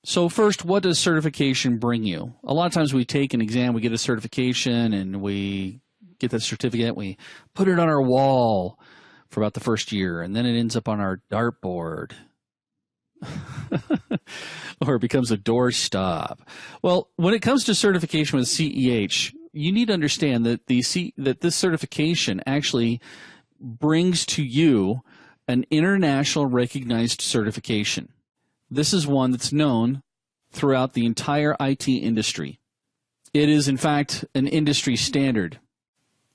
So first, what does certification bring you? A lot of times we take an exam, we get a certification, and we get that certificate, we put it on our wall for about the first year, and then it ends up on our dartboard. Or it becomes a doorstop. Well, when it comes to certification with CEH, you need to understand that that this certification actually brings to you an international recognized certification. This is one that's known throughout the entire IT industry. It is, in fact, an industry standard.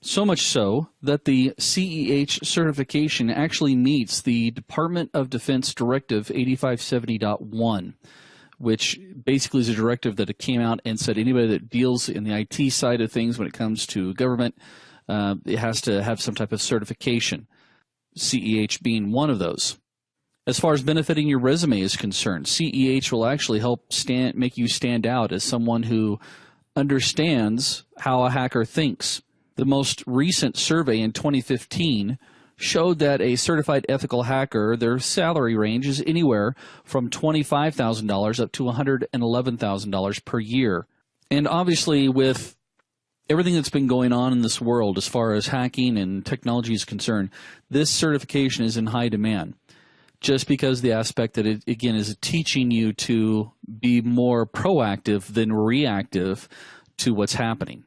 So much so that the CEH certification actually meets the Department of Defense Directive 8570.1, which basically is a directive that came out and said anybody that deals in the IT side of things when it comes to government, it has to have some type of certification, CEH being one of those. As far as benefiting your resume is concerned, CEH will actually help make you stand out as someone who understands how a hacker thinks. The most recent survey in 2015 showed that a certified ethical hacker, their salary range is anywhere from $25,000 up to $111,000 per year. And obviously, with everything that's been going on in this world as far as hacking and technology is concerned, this certification is in high demand. Just because the aspect that it, again, is teaching you to be more proactive than reactive to what's happening.